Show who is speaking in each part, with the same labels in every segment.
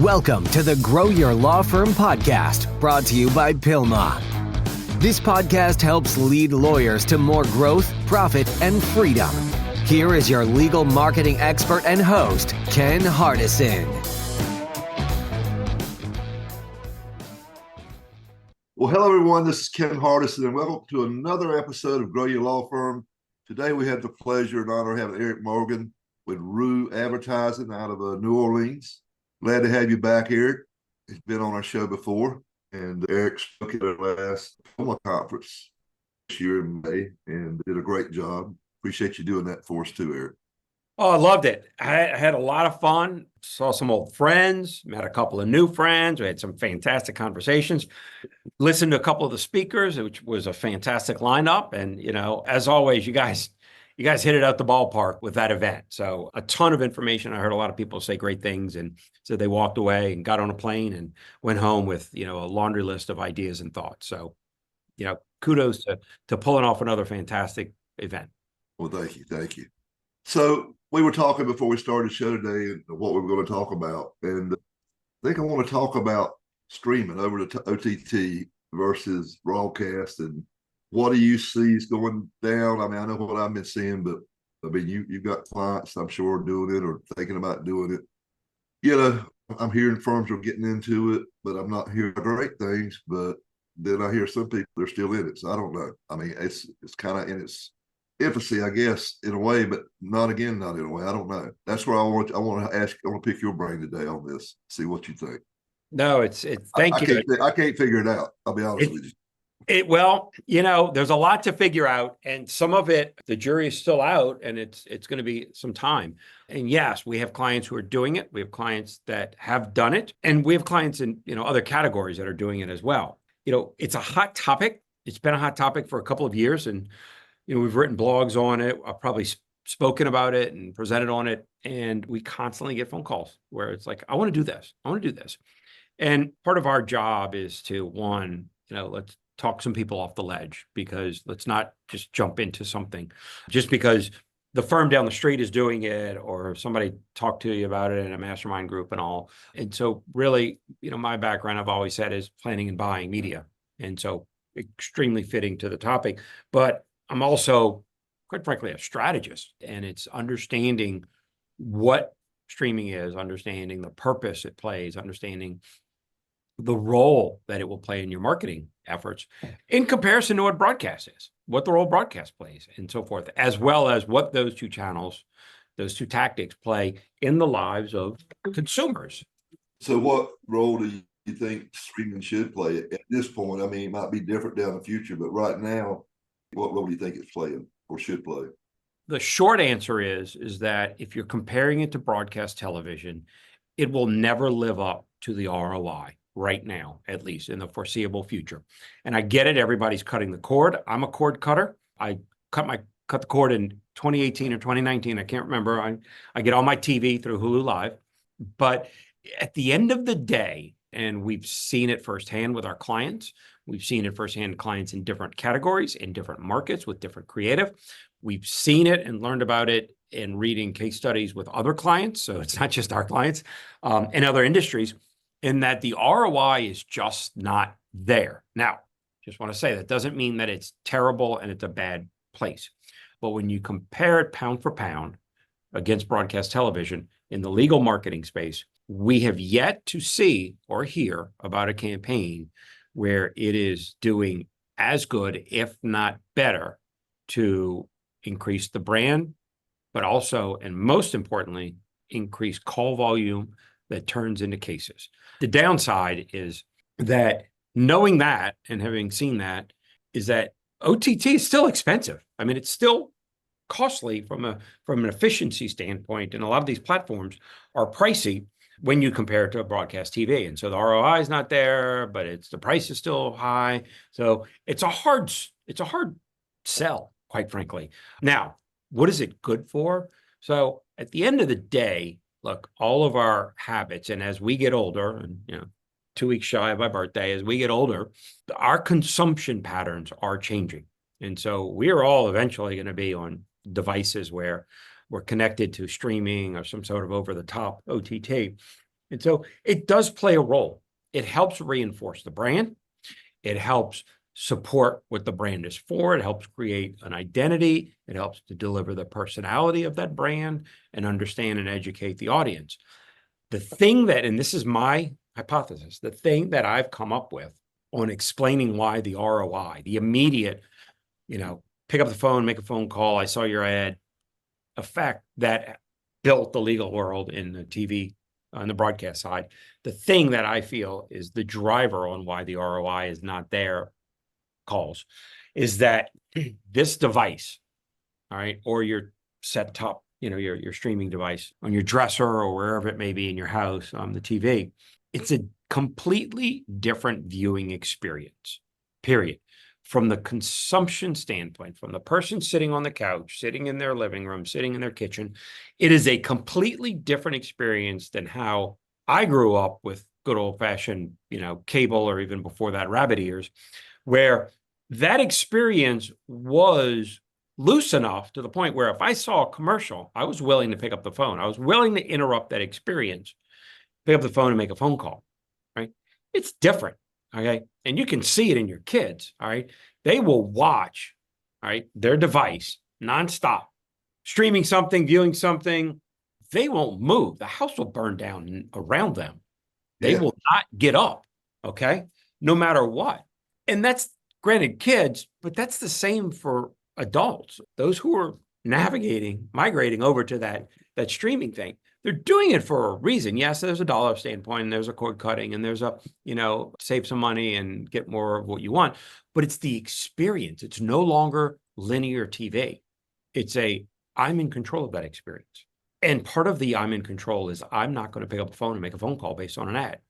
Speaker 1: Welcome to the Grow Your Law Firm podcast, brought to you by Pilma. This podcast helps lead lawyers to more growth, profit, and freedom. Here is your legal marketing expert and host, Ken Hardison.
Speaker 2: Well, hello, everyone. This is Ken Hardison, and welcome to another episode of Grow Your Law Firm. Today, we have the pleasure and honor of having Eric Morgan with Roux Advertising out of New Orleans. Glad to have you back, Eric. He's been on our show before, and Eric spoke at our last Pilma conference this year in May and did a great job. Appreciate you doing that for us too, Eric.
Speaker 3: Oh, I loved it. I had a lot of fun. Saw some old friends, met a couple of new friends. We had some fantastic conversations. Listened to a couple of the speakers, which was a fantastic lineup. And, as always, you guys hit it out the ballpark with that event. So a ton of information. I heard a lot of people say great things and said they walked away and got on a plane and went home with, a laundry list of ideas and thoughts. So, kudos to pulling off another fantastic event.
Speaker 2: Well, thank you. Thank you. So we were talking before we started the show today and what we were going to talk about. And I think I want to talk about streaming over to OTT versus broadcast, and what do you see is going down? I mean, I know what I've been seeing, but I mean, you've got clients, I'm sure, doing it or thinking about doing it. I'm hearing firms are getting into it, but I'm not hearing great things. But then I hear some people, they're still in it. So I don't know. I mean, it's kind of in its infancy, I guess, in a way, but not in a way. I don't know. That's where I want to pick your brain today on this, see what you think.
Speaker 3: No, thank you.
Speaker 2: I can't figure it out. I'll be honest with you.
Speaker 3: There's a lot to figure out, and some of it, the jury is still out, and it's going to be some time. And yes, we have clients who are doing it. We have clients that have done it, and we have clients in, other categories that are doing it as well. It's a hot topic. It's been a hot topic for a couple of years, and, we've written blogs on it. I've probably spoken about it and presented on it, and we constantly get phone calls where it's like, I want to do this. I want to do this. And part of our job is to, one, let's talk some people off the ledge, because let's not just jump into something just because the firm down the street is doing it or somebody talked to you about it in a mastermind group and all. And so really, my background, I've always said, is planning and buying media. And so extremely fitting to the topic. But I'm also, quite frankly, a strategist, and it's understanding what streaming is, understanding the purpose it plays, understanding the role that it will play in your marketing efforts in comparison to what broadcast is, what the role broadcast plays, and so forth, as well as what those two channels, those two tactics play in the lives of consumers.
Speaker 2: So what role do you think streaming should play at this point? I mean, it might be different down the future, but right now, what role do you think it's playing or should play?
Speaker 3: The short answer is that if you're comparing it to broadcast television, it will never live up to the ROI. Right now, at least in the foreseeable future. And I get it. Everybody's cutting the cord. I'm a cord cutter. I cut the cord in 2018 or 2019. I can't remember. I get all my TV through Hulu Live. But at the end of the day, and we've seen it firsthand with our clients, we've seen it firsthand clients in different categories, in different markets with different creative. We've seen it and learned about it in reading case studies with other clients. So it's not just our clients in other industries. In that the ROI is just not there. Now, just want to say that doesn't mean that it's terrible and it's a bad place. But when you compare it pound for pound against broadcast television in the legal marketing space, we have yet to see or hear about a campaign where it is doing as good, if not better, to increase the brand, but also, and most importantly, increase call volume that turns into cases. The downside is that knowing that and having seen that is that OTT is still expensive. I mean, it's still costly from an efficiency standpoint, and a lot of these platforms are pricey when you compare it to a broadcast TV. And so the ROI is not there, but the price is still high. So it's a hard sell, quite frankly. Now, what is it good for? So at the end of the day, look, all of our habits, and as we get older, and 2 weeks shy of my birthday, as we get older, our consumption patterns are changing. And so we are all eventually going to be on devices where we're connected to streaming or some sort of over-the-top OTT. And so it does play a role. It helps reinforce the brand. It helps support what the brand is for. It helps create an identity. It helps to deliver the personality of that brand and understand and educate the audience. The thing that, and this is my hypothesis, the thing that I've come up with on explaining why the ROI, the immediate, pick up the phone, make a phone call, I saw your ad, effect that built the legal world in the TV, on the broadcast side. The thing that I feel is the driver on why the ROI is not there, calls, is that this device, all right, or your set top, your streaming device on your dresser or wherever it may be in your house, the TV, it's a completely different viewing experience, period. From the consumption standpoint, from the person sitting on the couch, sitting in their living room, sitting in their kitchen, it is a completely different experience than how I grew up with good old-fashioned, cable, or even before that, rabbit ears, where that experience was loose enough to the point where if I saw a commercial, I was willing to pick up the phone. I was willing to interrupt that experience, pick up the phone and make a phone call, right? It's different, okay? And you can see it in your kids, all right? They will watch, all right, their device nonstop, streaming something, viewing something. They won't move. The house will burn down around them. They will not get up, okay? No matter what. And that's, granted, kids, but that's the same for adults. Those who are migrating over to that streaming thing, they're doing it for a reason. Yes, there's a dollar standpoint, and there's a cord cutting, and there's a, save some money and get more of what you want. But it's the experience. It's no longer linear TV. It's I'm in control of that experience. And part of the I'm in control is I'm not going to pick up the phone and make a phone call based on an ad.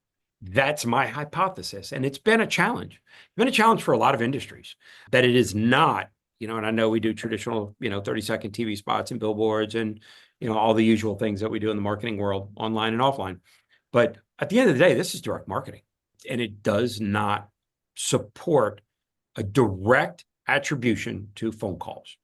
Speaker 3: That's my hypothesis. And it's been a challenge. It's been a challenge for a lot of industries that it is not, and I know we do traditional, 30-second TV spots and billboards and, all the usual things that we do in the marketing world, online and offline. But at the end of the day, this is direct marketing, and it does not support a direct attribution to phone calls.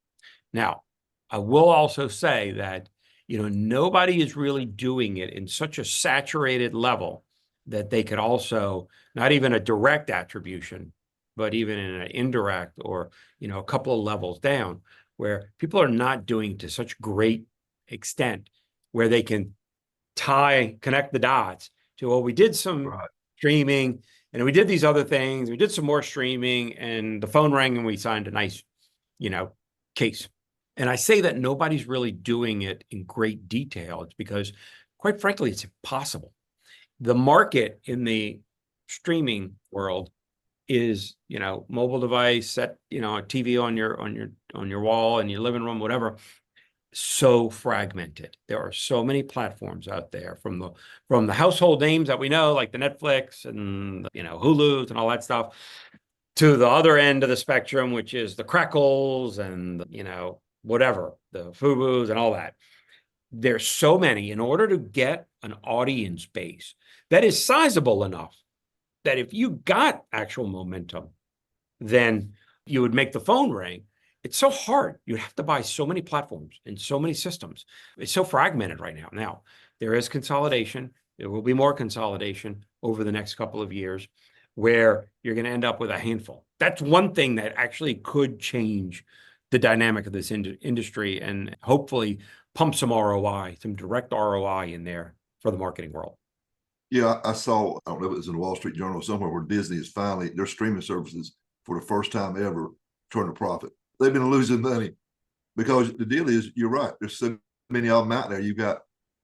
Speaker 3: Now, I will also say that, nobody is really doing it in such a saturated level that they could also, not even a direct attribution, but even in an indirect or, a couple of levels down, where people are not doing to such great extent where they can connect the dots to, well, we did some streaming and we did these other things. We did some more streaming and the phone rang and we signed a nice, case. And I say that nobody's really doing it in great detail. It's because, quite frankly, it's impossible. The market in the streaming world is, mobile device, set, a TV on your wall in your living room, whatever. So fragmented. There are so many platforms out there, from the household names that we know, like the Netflix and Hulu's and all that stuff, to the other end of the spectrum, which is the Crackles and whatever, the Fubo's and all that. There's so many. In order to get an audience base that is sizable enough that if you got actual momentum, then you would make the phone ring. It's so hard. You have to buy so many platforms and so many systems. It's so fragmented right now. Now, there is consolidation. There will be more consolidation over the next couple of years where you're going to end up with a handful. That's one thing that actually could change the dynamic of this industry and hopefully pump some ROI, some direct ROI in there for the marketing world.
Speaker 2: Yeah, I saw, I don't know if it was in the Wall Street Journal somewhere, where Disney is finally, their streaming services for the first time ever turned a profit. They've been losing money because the deal is, you're right, there's so many of them out there. You've got,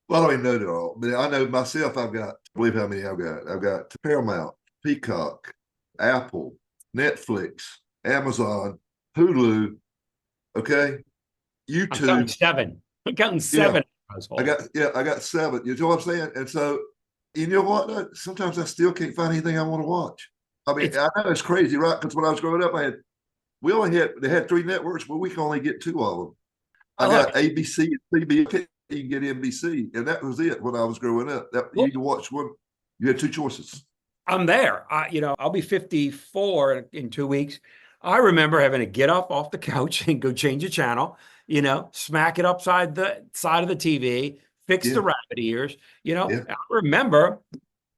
Speaker 2: well, I don't even know it all, but I know myself, I believe how many I've got. I've got Paramount, Peacock, Apple, Netflix, Amazon, Hulu, okay, YouTube.
Speaker 3: I'm counting seven. I'm counting seven.
Speaker 2: Yeah. I got seven. You know what I'm saying? And so, you know what? Sometimes I still can't find anything I want to watch. I mean, I know it's crazy, right? Because when I was growing up, they had three networks, but we can only get two of them. I got ABC and CBS. You can get NBC, and that was it when I was growing up. You can watch one. You had two choices.
Speaker 3: I'm there. I'll be 54 in 2 weeks. I remember having to get up off the couch and go change a channel, smack it upside the side of the TV, fix
Speaker 2: Yeah.
Speaker 3: the rabbit ears.
Speaker 2: Yeah.
Speaker 3: I remember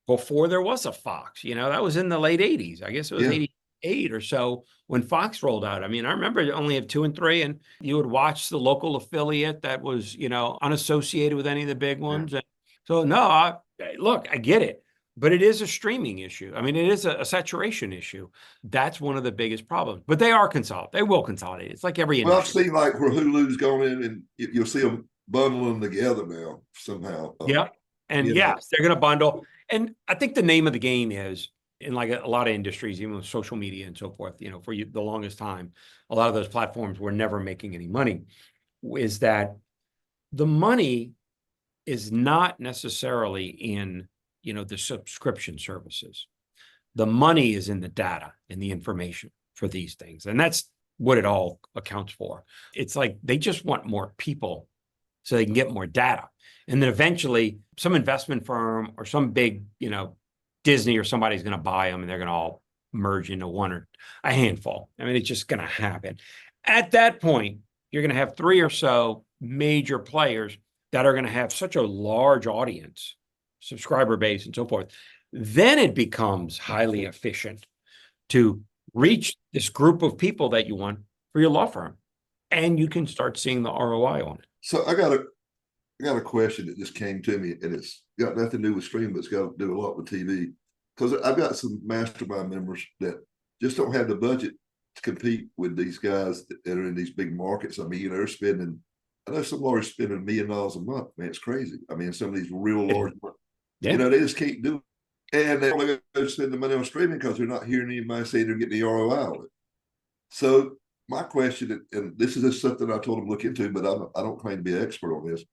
Speaker 3: before there was a Fox, that was in the late 80s. I guess it was
Speaker 2: Yeah.
Speaker 3: 88 or so when Fox rolled out. I mean, I remember you only have 2 and 3, and you would watch the local affiliate that was, unassociated with any of the big ones. And so, no, look, I get it, but it is a streaming issue. I mean, it is a saturation issue. That's one of the biggest problems. But they are consolidate. They will consolidate. It's like every
Speaker 2: Well, I've
Speaker 3: industry.
Speaker 2: seen like where Hulu's gone in, and you'll see them bundling together now somehow.
Speaker 3: Yeah. And
Speaker 2: You know.
Speaker 3: yes, they're going to bundle. And I think the name of the game is, in like a lot of industries, even with social media and so forth, for the longest time, a lot of those platforms were never making any money, is that the money is not necessarily in, the subscription services. The money is in the data and the information for these things. And that's what it all accounts for. It's like they just want more people so they can get more data. And then eventually some investment firm or some big, Disney or somebody's going to buy them, and they're going to all merge into one or a handful. I mean, it's just going to happen. At that point, you're going to have 3 or so major players that are going to have such a large audience, subscriber base, and so forth. Then it becomes highly efficient to reach this group of people that you want for your law firm. And you can start seeing the ROI on it.
Speaker 2: So I got a question that just came to me, and it's got nothing to do with streaming, but it's got to do a lot with TV. Because I've got some mastermind members that just don't have the budget to compete with these guys that are in these big markets. I mean, they're spending, I know some lawyers spending $1 million a month. Man, it's crazy. I mean, some of these real large, they just can't do it. And they're only going to spend the money on streaming because they're not hearing anybody say they're getting the ROI on it. So my question, and this is just something I told them to look into, but I don't claim to be an expert on this,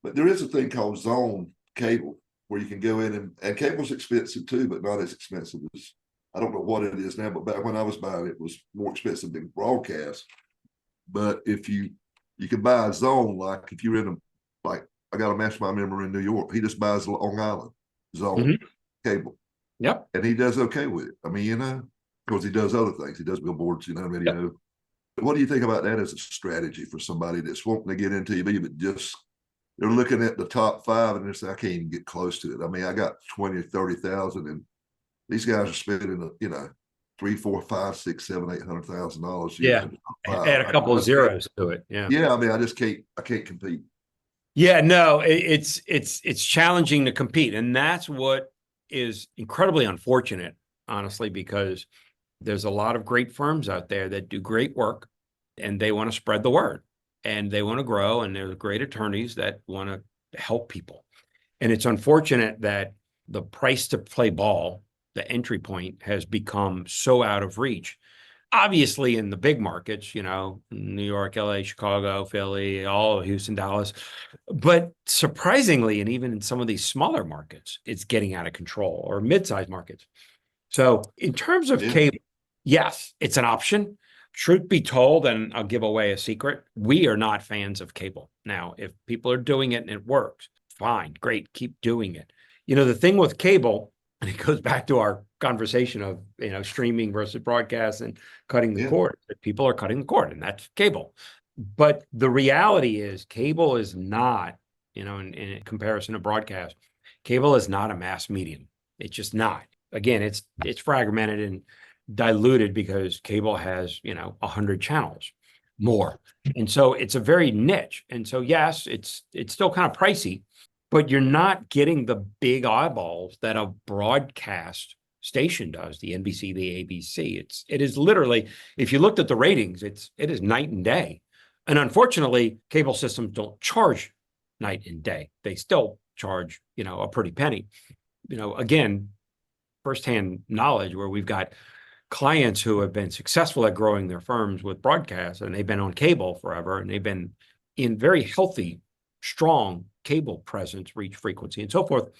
Speaker 2: but there is a thing called zone cable where you can go in, and cable's expensive too, but not as expensive as, I don't know what it is now, but back when I was buying it was more expensive than broadcast. But if you can buy a zone, like if you're in like I got a mastermind member in New York, he just buys Long Island zone cable.
Speaker 3: Yep.
Speaker 2: And he does okay with it. I mean, because he does other things. He does billboards, What do you think about that as a strategy for somebody that's wanting to get into TV, but just they're looking at the top 5 and they're saying, I can't even get close to it. I mean, I got 20 or 30,000, and these guys are spending, $3, 4, 5, 6, 7, $800,000.
Speaker 3: Yeah. Add a couple of zeros to it. Yeah.
Speaker 2: Yeah. I mean, I can't compete.
Speaker 3: Yeah, no, it's challenging to compete. And that's what is incredibly unfortunate, honestly, because there's a lot of great firms out there that do great work, and they want to spread the word, and they want to grow, and there's great attorneys that want to help people. And it's unfortunate that the price to play ball, the entry point, has become so out of reach. Obviously, in the big markets, New York, LA, Chicago, Philly, all of Houston, Dallas. But surprisingly, and even in some of these smaller markets, it's getting out of control, or mid-sized markets. So in terms of cable, yes, it's an option. Truth be told, and I'll give away a secret, we are not fans of cable. Now, if people are doing it and it works, fine, great, keep doing it. The thing with cable, and it goes back to our conversation of, streaming versus broadcast and cutting the cord, that people are cutting the cord, and that's cable. But the reality is cable is not, in comparison to broadcast, cable is not a mass medium. It's just not. Again, it's fragmented and diluted because cable has, 100 channels more. And so it's a very niche. And so, yes, it's still kind of pricey, but you're not getting the big eyeballs that a broadcast station does, the NBC, the ABC. It is literally, if you looked at the ratings, it is night and day. And unfortunately, cable systems don't charge night and day. They still charge, a pretty penny. Again, firsthand knowledge where we've got clients who have been successful at growing their firms with broadcast, and they've been on cable forever, and they've been in very healthy, strong cable presence, reach, frequency, and so forth,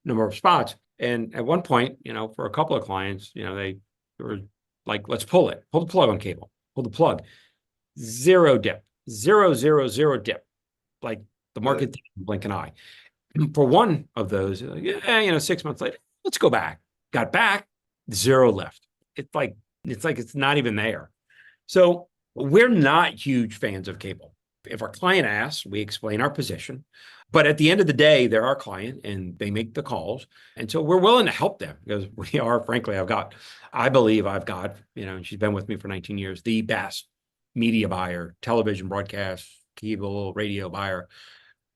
Speaker 3: number of spots. And at one point, for a couple of clients, they were like, let's pull the plug on cable, pull the plug. Zero dip, zero dip. Like the market didn't blink an eye. For one of those, 6 months later, let's go back. Got back, zero left. It's like it's not even there. So we're not huge fans of cable. If our client asks, we explain our position. But at the end of the day, they're our client and they make the calls. And so we're willing to help them because we are, frankly, I believe I've got, and she's been with me for 19 years, the best media buyer, television, broadcast, cable, radio buyer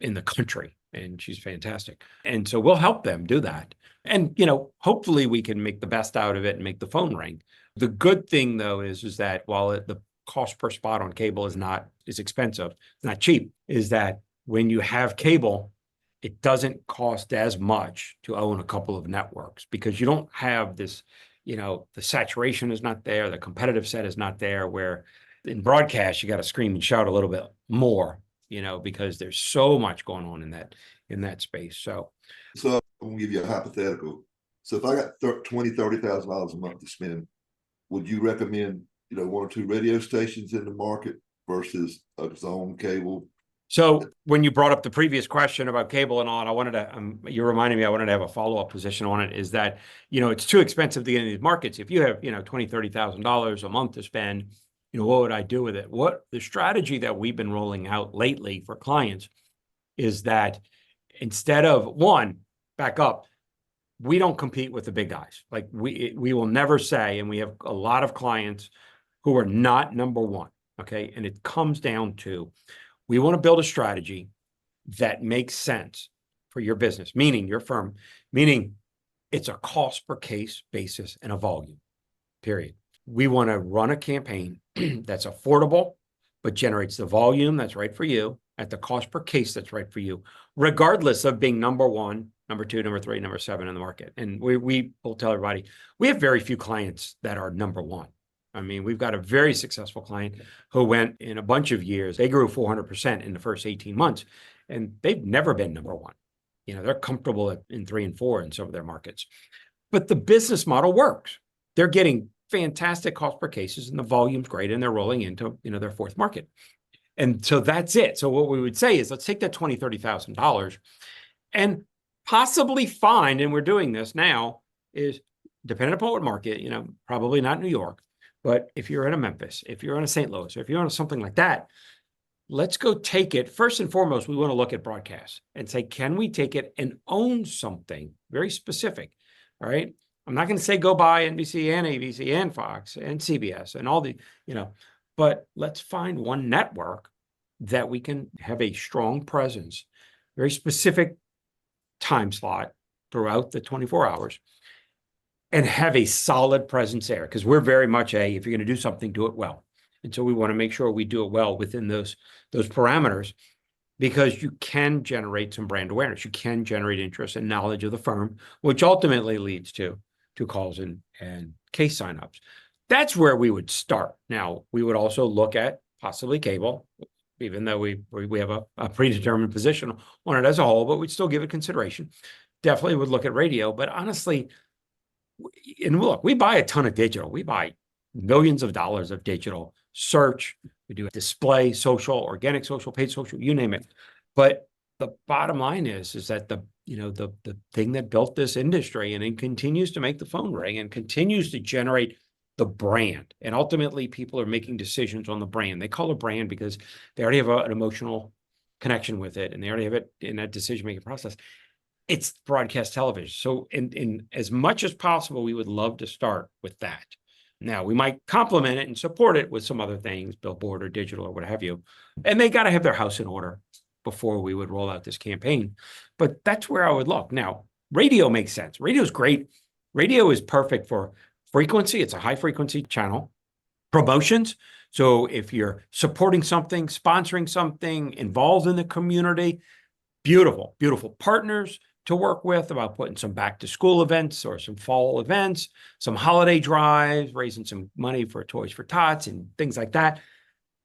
Speaker 3: in the country. And she's fantastic. And so we'll help them do that. And, hopefully we can make the best out of it and make the phone ring. The good thing, though, is that while the cost per spot on cable is expensive, it's not cheap, is that when you have cable, it doesn't cost as much to own a couple of networks because you don't have this, the saturation is not there, the competitive set is not there, where in broadcast, you got to scream and shout a little bit more, because there's so much going on in that space. So
Speaker 2: I'm going to give you a hypothetical. So if I got $20,000-$30,000 a month to spend, would you recommend, one or two radio stations in the market versus a zone cable?
Speaker 3: So when you brought up the previous question about cable and all, I wanted to, you reminded me, I wanted to have a follow-up position on it, is that, it's too expensive to get into these markets. If you have, $20,000, $30,000 a month to spend, what would I do with it? What the strategy that we've been rolling out lately for clients is that instead of back up, we don't compete with the big guys. Like we will never say, and we have a lot of clients who are not number one. Okay. And it comes down to, we want to build a strategy that makes sense for your business, meaning your firm, meaning it's a cost per case basis and a volume, period. We want to run a campaign that's affordable, but generates the volume that's right for you at the cost per case that's right for you, regardless of being number one, number two, number three, number seven in the market. And we will tell everybody, we have very few clients that are number one. I mean, we've got a very successful client who went in a bunch of years. They grew 400% in the first 18 months, and they've never been number one. They're comfortable in 3 and 4 in some of their markets. But the business model works. They're getting fantastic cost per cases, and the volume's great, and they're rolling into their fourth market. And so that's it. So what we would say is, let's take that $20,000, $30,000 and possibly find, and we're doing this now, is depending upon what market, probably not New York, but if you're in a Memphis, if you're in a St. Louis, or if you're on something like that, let's go take it. First and foremost, we want to look at broadcast and say, can we take it and own something very specific? All right. I'm not going to say go buy NBC and ABC and Fox and CBS and all the, but let's find one network that we can have a strong presence, very specific time slot throughout the 24 hours, and have a solid presence there. Because we're very much if you're going to do something, do it well. And so we want to make sure we do it well within those parameters, because you can generate some brand awareness. You can generate interest and knowledge of the firm, which ultimately leads to calls and case signups. That's where we would start. Now, we would also look at possibly cable, even though we have a predetermined position on it as a whole, but we'd still give it consideration. Definitely would look at radio, but honestly, and look, we buy a ton of digital. We buy millions of dollars of digital search. We do display, social, organic social, paid social, you name it. But the bottom line is that the thing that built this industry and it continues to make the phone ring and continues to generate the brand. And ultimately, people are making decisions on the brand. They call it brand because they already have an emotional connection with it, and they already have it in that decision-making process. It's broadcast television. So in as much as possible, we would love to start with that. Now, we might complement it and support it with some other things, billboard or digital or what have you. And they got to have their house in order before we would roll out this campaign. But that's where I would look. Now, radio makes sense. Radio is great. Radio is perfect for frequency. It's a high frequency channel. Promotions. So if you're supporting something, sponsoring something, involved in the community, beautiful, beautiful partners to work with about putting some back to school events or some fall events, some holiday drives, raising some money for Toys for Tots and things like that.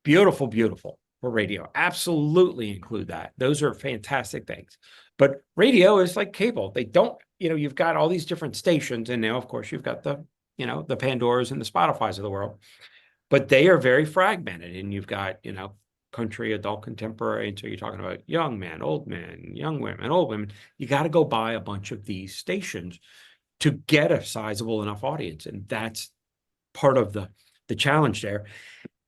Speaker 3: Beautiful, beautiful for radio. Absolutely include that. Those are fantastic things. But radio is like cable. They don't, you've got all these different stations, and now, of course, you've got the Pandoras and the Spotifys of the world, but they are very fragmented, and you've got, country, adult, contemporary. And so you're talking about young men, young women, old women. You got to go buy a bunch of these stations to get a sizable enough audience. And that's part of the challenge there.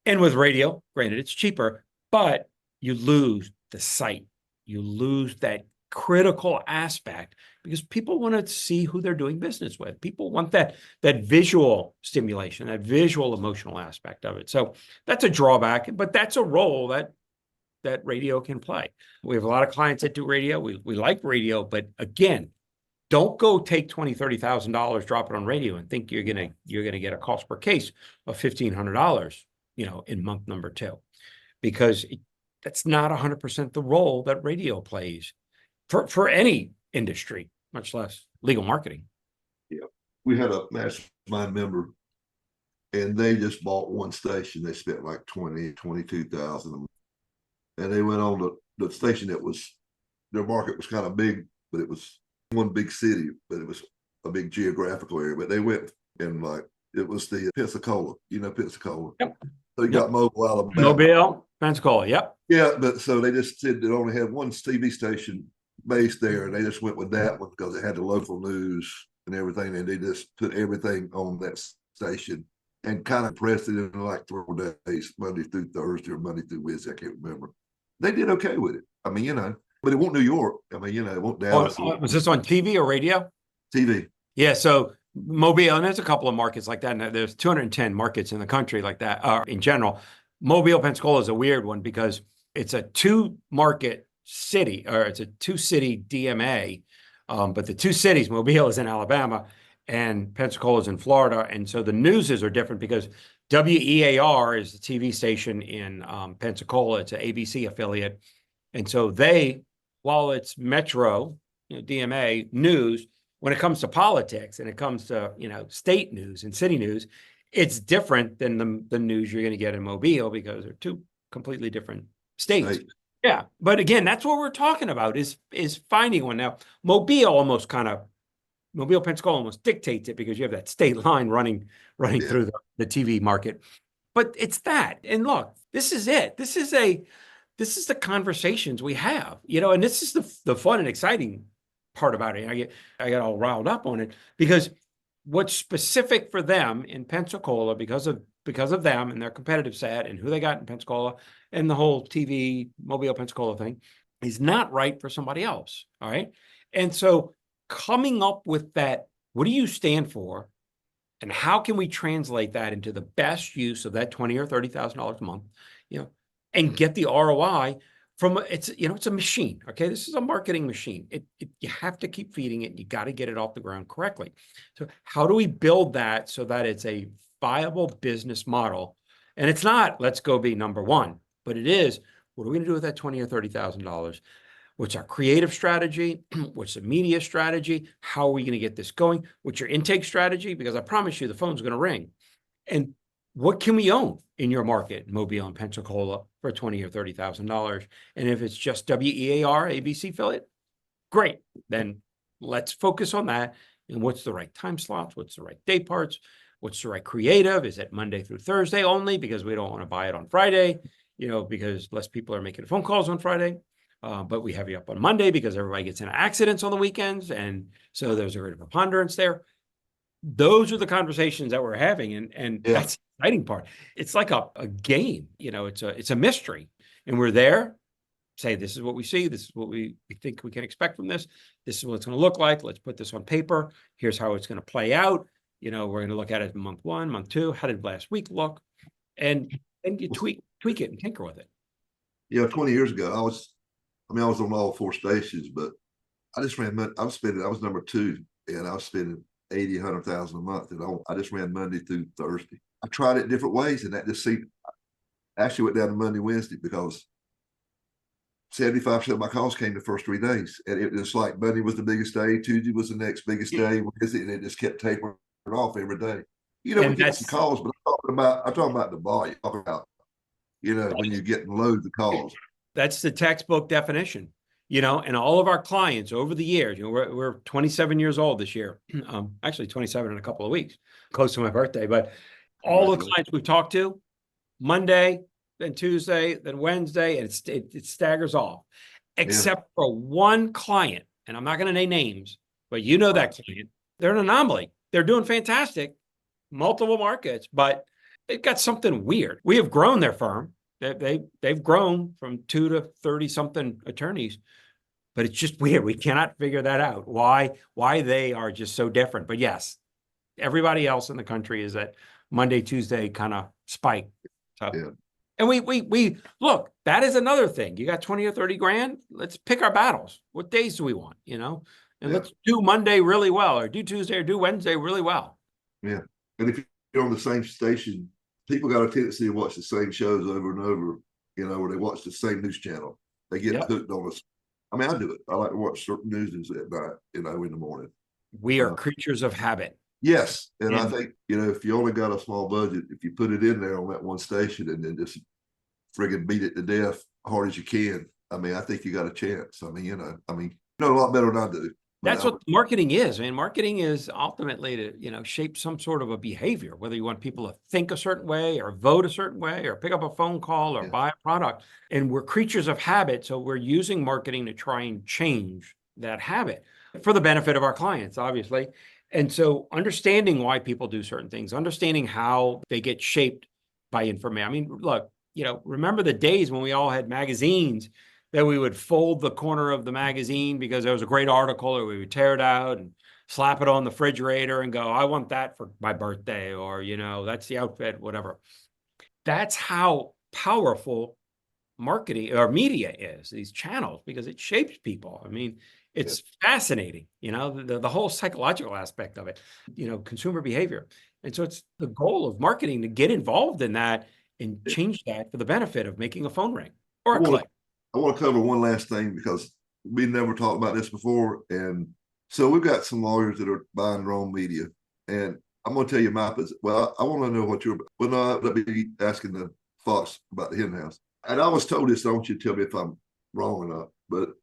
Speaker 3: And with radio, granted, it's cheaper, but you lose the sight. You lose that critical aspect because people want to see who they're doing business with. People want that visual stimulation, that visual emotional aspect of it. So that's a drawback, but that's a role that radio can play. We have a lot of clients that do radio. We like radio, but again, don't go take $20,000, $30,000, drop it on radio and think you're gonna get a cost per case of $1,500, in month number 2, because that's not 100% the role that radio plays for any industry, much less legal marketing.
Speaker 2: Yeah, we had a mastermind member, and they just bought one station. They spent like 22,000, and they went on the station that was, their market was kind of big, but it was one big city, but it was a big geographical area. But they went and it was the Pensacola, Pensacola.
Speaker 3: Yep.
Speaker 2: So you got Mobile, Alabama.
Speaker 3: Mobile, Pensacola, yep.
Speaker 2: Yeah, but so they just said they only had one TV station based there, and they just went with that one because it had the local news and everything, and they just put everything on that station and kind of pressed it in like 3 days, Monday through Thursday or Monday through Wednesday, I can't remember. They did okay with it. I mean, but it won't New York. I mean, it won't Dallas.
Speaker 3: Was this on TV or radio?
Speaker 2: TV.
Speaker 3: Yeah, so Mobile, and there's a couple of markets like that, and there's 210 markets in the country like that, in general. Mobile, Pensacola is a weird one because it's a 2-market city, or it's a 2-city DMA, but the 2 cities, Mobile is in Alabama and Pensacola is in Florida, and so the newses are different because WEAR is the TV station in Pensacola. It's an ABC affiliate, and so while it's Metro, DMA news, when it comes to politics and it comes to state news and city news, it's different than the news you're going to get in Mobile because they're 2 completely different states. Right. Yeah, but again, that's what we're talking about is finding one. Now, Mobile, Pensacola almost dictates it because you have that state line running through the TV market. But it's that, and look, this is it. This is the conversations we have, and this is the fun and exciting part about it. I get all riled up on it because what's specific for them in Pensacola because of them and their competitive set and who they got in Pensacola and the whole TV Mobile Pensacola thing is not right for somebody else. All right. And so coming up with that, what do you stand for? And how can we translate that into the best use of that $20,000 or $30,000 a month, and get the ROI from it's a machine. Okay. This is a marketing machine. You have to keep feeding it. You got to get it off the ground correctly. So how do we build that so that it's a viable business model? And it's not, let's go be number 1, but it is, what are we going to do with that $20,000 or $30,000? What's our creative strategy? What's the media strategy? How are we going to get this going? What's your intake strategy? Because I promise you the phone's going to ring. And what can we own in your market, Mobile and Pensacola, for $20,000 or $30,000? And if it's just WEAR, ABC affiliate, great. Then let's focus on that. And what's the right time slots? What's the right day parts? What's the right creative? Is it Monday through Thursday only because we don't want to buy it on Friday, because less people are making phone calls on Friday. But we have you up on Monday because everybody gets into accidents on the weekends. And so there's a greater preponderance there. Those are the conversations that we're having. And that's the exciting part. It's like a game, it's a mystery. And we're there, say, this is what we see. This is what we think we can expect from this. This is what it's going to look like. Let's put this on paper. Here's how it's going to play out. We're going to look at it in month 1, month 2. How did last week look? And you tweak it and tinker with it.
Speaker 2: 20 years ago, I was on all 4 stations, but I just ran. I was number 2, and I was spending $80,000, $100,000 a month, and I just ran Monday through Thursday. I tried it different ways, and that just seemed. Actually, went down to Monday, Wednesday because 75% of my calls came the first 3 days, and it was like Monday was the biggest day, Tuesday was the next biggest day, Wednesday, and it just kept tapering off every day. We get some calls, but I'm talking about the volume. I'm talking about when you're getting loads of calls.
Speaker 3: That's the textbook definition, and all of our clients over the years, we're 27 years old this year, actually 27 in a couple of weeks, close to my birthday, but all the clients we've talked to, Monday, then Tuesday, then Wednesday, and it staggers off, except for one client, and I'm not going to name names, but that client, they're an anomaly. They're doing fantastic, multiple markets, but they've got something weird. We have grown their firm. They've grown from 2 to 30 something attorneys, but it's just weird. We cannot figure that out. Why they are just so different. But yes, everybody else in the country is at Monday, Tuesday kind of spike. So,
Speaker 2: Yeah.
Speaker 3: and we look, that is another thing. You got 20 or 30 grand. Let's pick our battles. What days do we want, and
Speaker 2: Yeah.
Speaker 3: let's do Monday really well, or do Tuesday or do Wednesday really well.
Speaker 2: Yeah. And if you're on the same station, people got a tendency to watch the same shows over and over, or they watch the same news channel. They get hooked on us. I mean, I do it. I like to watch certain news at night, in the morning.
Speaker 3: We are creatures of habit.
Speaker 2: Yes. And I think, if you only got a small budget, if you put it in there on that one station and then just friggin' beat it to death hard as you can, I mean, I think you got a chance. I mean, you know a lot better than I do.
Speaker 3: That's what marketing is. I mean, marketing is ultimately to, shape some sort of a behavior, whether you want people to think a certain way or vote a certain way or pick up a phone call or buy a product. And we're creatures of habit. So we're using marketing to try and change that habit for the benefit of our clients, obviously. And so understanding why people do certain things, understanding how they get shaped by information. I mean, look, remember the days when we all had magazines that we would fold the corner of the magazine because there was a great article, or we would tear it out and slap it on the refrigerator and go, I want that for my birthday, or, that's the outfit, whatever. That's how powerful marketing or media is, these channels, because it shapes people. I mean, it's fascinating, the whole psychological aspect of it, consumer behavior. And so it's the goal of marketing to get involved in that and change that for the benefit of making a phone ring or a click.
Speaker 2: I want to cover one last thing because we never talked about this before. And so we've got some lawyers that are buying their own media. And I'm going to tell you my position. Well, I want to know what let me asking the Fox about the hen house. And I was told this, I want you to tell me if I'm wrong or not. But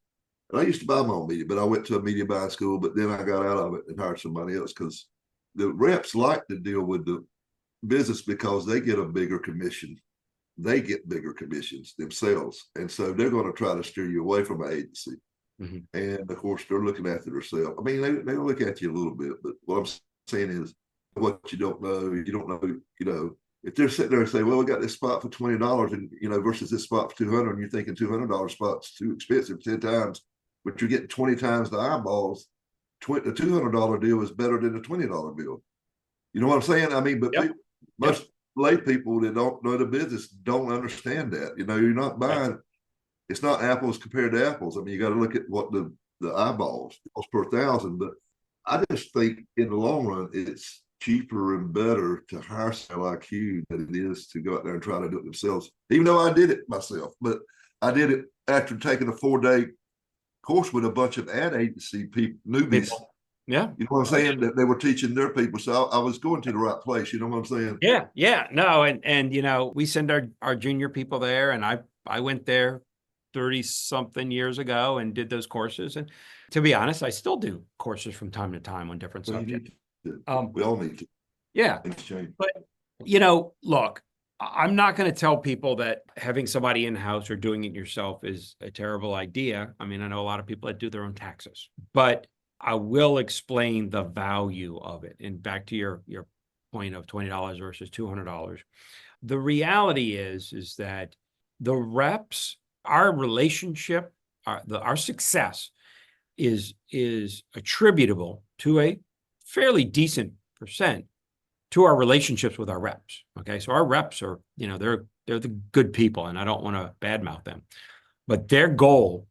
Speaker 2: I used to buy my own media, but I went to a media buying school, but then I got out of it and hired somebody else because the reps like to deal with the business because they get a bigger commission. They get bigger commissions themselves. And so they're going to try to steer you away from an agency. Mm-hmm. And of course, they're looking after themselves. I mean, they look at you a little bit, but what I'm saying is what you don't know, if they're sitting there and say, well, we got this spot for $20 and, versus this spot for $200, and you're thinking $200 spot's too expensive 10 times, but you're getting 20 times the eyeballs, the $200 deal is better than the $20 bill. You know what I'm saying? I mean, but most lay people that don't know the business don't understand that. You're not buying, it's not apples compared to apples. I mean, you got to look at what the eyeballs per thousand. But I just think in the long run, it's cheaper and better to hire somebody like you than it is to go out there and try to do it themselves. Even though I did it myself, but I did it after taking a 4-day course with a bunch of ad agency newbies.
Speaker 3: Yeah.
Speaker 2: You know what I'm saying? That they were teaching their people. So I was going to the right place. You know what I'm saying?
Speaker 3: Yeah. Yeah. No. And we send our junior people there, and I went there 30 something years ago and did those courses. And to be honest, I still do courses from time to time on different subjects.
Speaker 2: We all need to.
Speaker 3: Yeah.
Speaker 2: Things change.
Speaker 3: But, look, I'm not going to tell people that having somebody in-house or doing it yourself is a terrible idea. I mean, I know a lot of people that do their own taxes, but I will explain the value of it. And back to your point of $20 versus $200. The reality is that the reps, our relationship, our success is attributable to a fairly decent percent to our relationships with our reps. Okay. So our reps are, they're the good people, and I don't want to badmouth them, but their goal,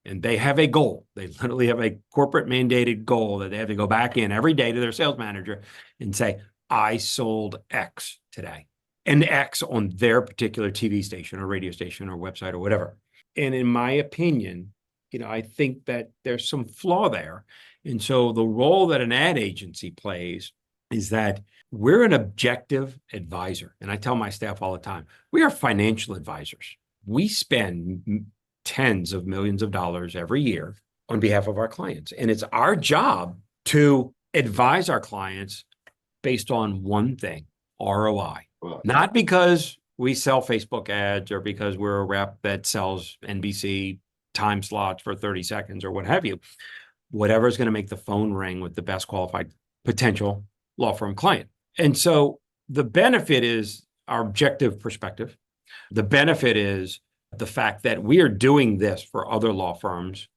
Speaker 3: and they have a goal. They literally have a corporate mandated goal that they have to go back in every day to their sales manager and say, I sold X today, and X on their particular TV station or radio station or website or whatever. And in my opinion, I think that there's some flaw there. And so the role that an ad agency plays is that we're an objective advisor. And I tell my staff all the time, we are financial advisors. We spend tens of millions of dollars every year on behalf of our clients. And it's our job to advise our clients based on one thing, ROI. Wow. Not because we sell Facebook ads or because we're a rep that sells NBC time slots for 30 seconds or what have you. Whatever is going to make the phone ring with the best qualified potential law firm client. And so the benefit is our objective perspective. The benefit is the fact that we are doing this for other law firms,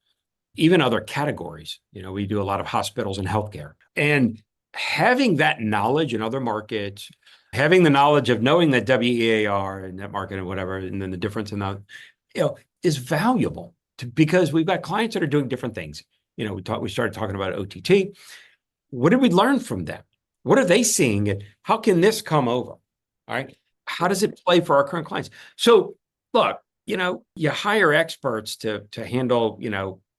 Speaker 3: even other categories. We do a lot of hospitals and healthcare. And having that knowledge in other markets, having the knowledge of knowing that WEAR and net market and whatever, and then the difference in that, is valuable because we've got clients that are doing different things. We started talking about OTT. What did we learn from them? What are they seeing? And how can this come over? All right. How does it play for our current clients? So look, you hire experts to handle,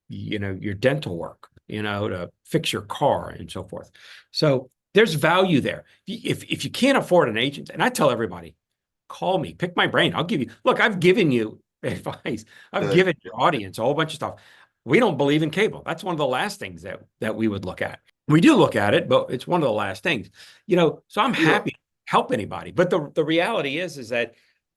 Speaker 3: your dental work, to fix your car and so forth. So there's value there. If you can't afford an agent, and I tell everybody, call me, pick my brain. I'll give you, look, I've given you advice. I've given your audience a whole bunch of stuff. We don't believe in cable. That's one of the last things that we would look at. We do look at it, but it's one of the last things, so I'm happy to help anybody. But the reality is that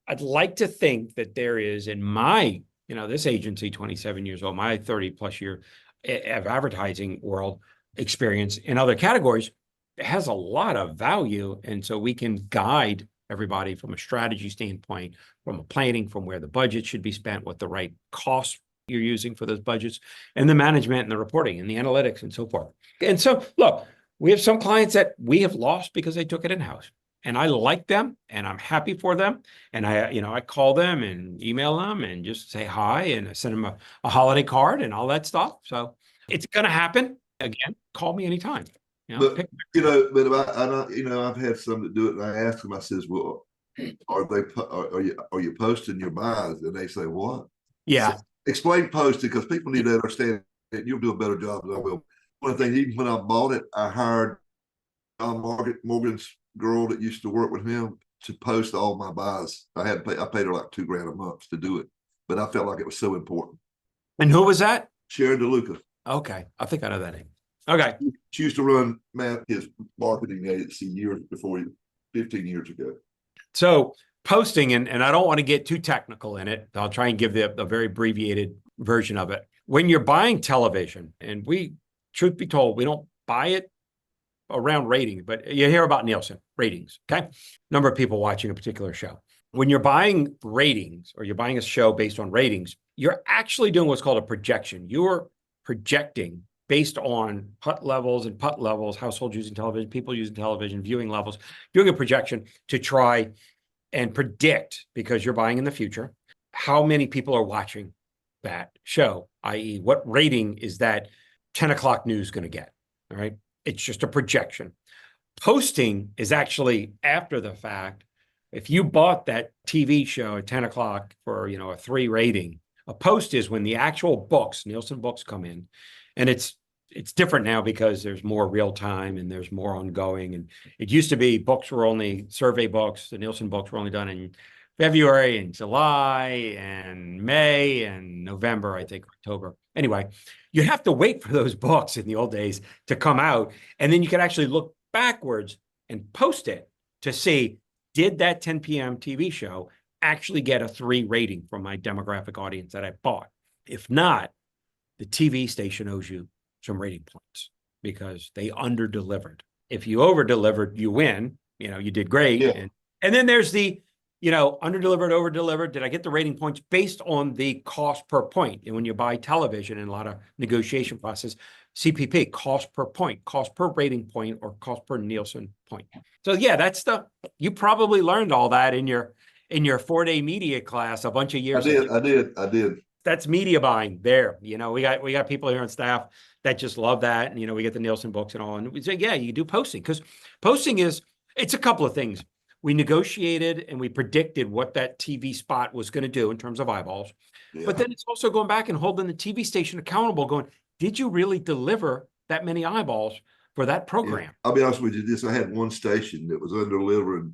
Speaker 3: I'd like to think that there is in my, this agency, 27 years old, my 30 plus year of advertising world experience in other categories, it has a lot of value. And so we can guide everybody from a strategy standpoint, from a planning, from where the budget should be spent, what the right costs you're using for those budgets, and the management and the reporting and the analytics and so forth. And so, look, we have some clients that we have lost because they took it in-house. And I like them and I'm happy for them. And I call them and email them and just say hi and I send them a holiday card and all that stuff. So it's going to happen. Again, call me anytime.
Speaker 2: But I've had some that do it, and I ask them. I says, "Well, are you posting your buys?" And they say, "What?"
Speaker 3: Yeah.
Speaker 2: So, explain posting, because people need to understand it. You'll do a better job than I will. One thing, even when I bought it, I hired Morgan's girl that used to work with him to post all my buys. I paid her like $2,000 a month to do it, but I felt like it was so important.
Speaker 3: And who was that?
Speaker 2: Sharon DeLuca.
Speaker 3: Okay, I think I know that name. Okay.
Speaker 2: She used to run his marketing agency 15 years ago.
Speaker 3: So posting, and I don't want to get too technical in it. I'll try and give a very abbreviated version of it. When you're buying television, and truth be told, we don't buy it around ratings, but you hear about Nielsen ratings, okay? Number of people watching a particular show. When you're buying ratings or you're buying a show based on ratings, you're actually doing what's called a projection. You're projecting based on PUT levels, households using television, people using television, viewing levels, doing a projection to try and predict, because you're buying in the future, how many people are watching that show, i.e. what rating is that 10 o'clock news going to get, all right? It's just a projection. Posting is actually after the fact. If you bought that TV show at 10 o'clock for, a 3 rating, a post is when the actual books, Nielsen books, come in. And it's different now because there's more real time and there's more ongoing. And it used to be survey books, the Nielsen books were only done in February and July and May and November, I think, October. Anyway, you have to wait for those books in the old days to come out. And then you can actually look backwards and post it to see, did that 10 p.m. TV show actually get a 3 rating from my demographic audience that I bought? If not, the TV station owes you some rating points because they under-delivered. If you over-delivered, you win. You did great.
Speaker 2: Yeah.
Speaker 3: And then there's the, under-delivered, over-delivered. Did I get the rating points based on the cost per point? And when you buy television in a lot of negotiation process, CPP, cost per point, cost per rating point, or cost per Nielsen point. So yeah, you probably learned all that in your 4-day media class a bunch of years ago.
Speaker 2: I did.
Speaker 3: That's media buying there. We got people here on staff that just love that. And, we get the Nielsen books and all. And we say, yeah, you do posting, because posting it's a couple of things. We negotiated and we predicted what that TV spot was going to do in terms of eyeballs. Yeah. But then it's also going back and holding the TV station accountable, going, did you really deliver that many eyeballs for that program?
Speaker 2: Yeah. I'll be honest with you, I had one station that was under-delivering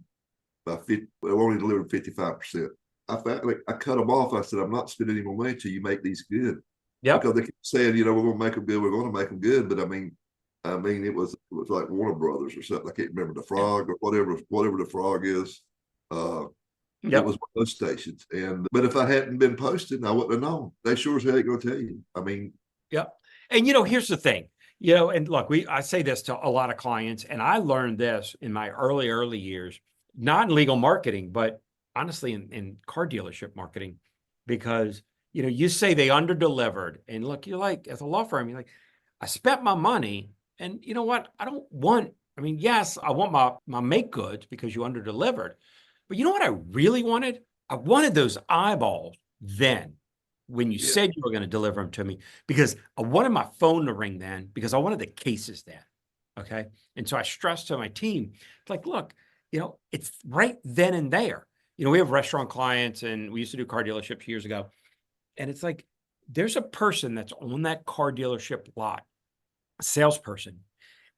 Speaker 2: by 50, only delivered 55%. I cut them off. I said, I'm not spending any more money till you make these good. Yeah. Because they keep saying, we're going to make them good. We're going to make them good. But I mean, it was like Warner Brothers or something. I can't remember, the Frog or whatever the Frog is. It was one of those stations. But if I hadn't been posting, I wouldn't have known. They sure as hell ain't going to tell you. I mean.
Speaker 3: Yep. And, here's the thing, and look, I say this to a lot of clients, and I learned this in my early years, not in legal marketing, but honestly, in car dealership marketing, because, you say they underdelivered, and look, you're like, as a law firm, you're like, I spent my money, and you know what? Yes, I want my make goods because you underdelivered, but you know what I really wanted? I wanted those eyeballs then when you said you were going to deliver them to me, because I wanted my phone to ring then, because I wanted the cases then. Okay. And so I stressed to my team, it's like, look, it's right then and there. We have restaurant clients, and we used to do car dealerships years ago. And it's like, there's a person that's on that car dealership lot, a salesperson,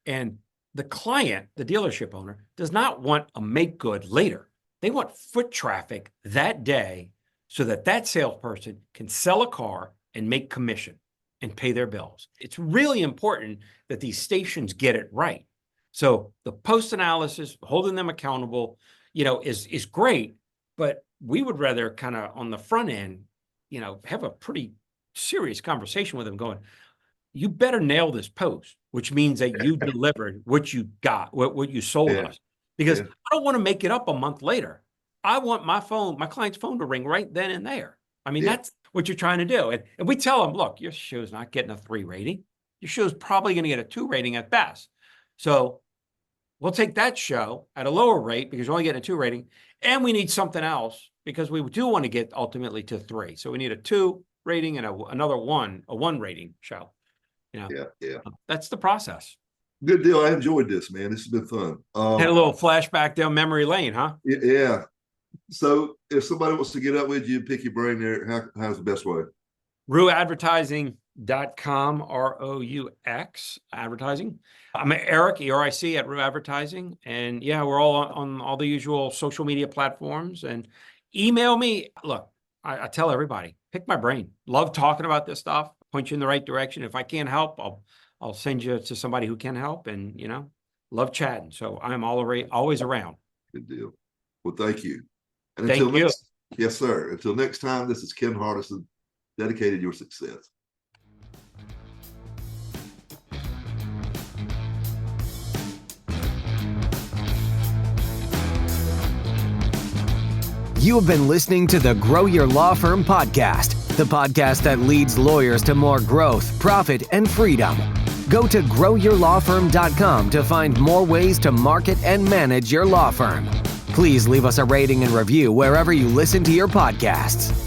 Speaker 3: and the client, the dealership owner, does not want a make good later. They want foot traffic that day so that salesperson can sell a car and make commission and pay their bills. It's really important that these stations get it right. So the post analysis, holding them accountable, is great, but we would rather kind of on the front end, have a pretty serious conversation with them going, you better nail this post, which means that you delivered what you got, what you sold us. Because I don't want to make it up a month later. I want my client's phone to ring right then and there. That's what you're trying to do. And we tell them, look, your show's not getting a 3 rating. Your show's probably going to get a 2 rating at best. So we'll take that show at a lower rate because you're only getting a 2 rating. And we need something else because we do want to get ultimately to 3. So we need a 2 rating and another 1 rating show. That's the process.
Speaker 2: Good deal. I enjoyed this, man. This has been fun.
Speaker 3: Had a little flashback down memory lane, huh?
Speaker 2: Yeah. So if somebody wants to get up with you and pick your brain there, how's the best way?
Speaker 3: RouxAdvertising.com, ROUX advertising. I'm Eric, ERIC at Roux Advertising. And we're all on all the usual social media platforms. And email me. Look, I tell everybody, pick my brain. Love talking about this stuff. Point you in the right direction. If I can't help, I'll send you to somebody who can help, and love chatting. So I'm always around.
Speaker 2: Good deal. Well, thank you. And
Speaker 3: thank you.
Speaker 2: Yes, sir. Until next time, this is Ken Hardison, dedicated to your success.
Speaker 1: You have been listening to the Grow Your Law Firm podcast, the podcast that leads lawyers to more growth, profit, and freedom. Go to growyourlawfirm.com to find more ways to market and manage your law firm. Please leave us a rating and review wherever you listen to your podcasts.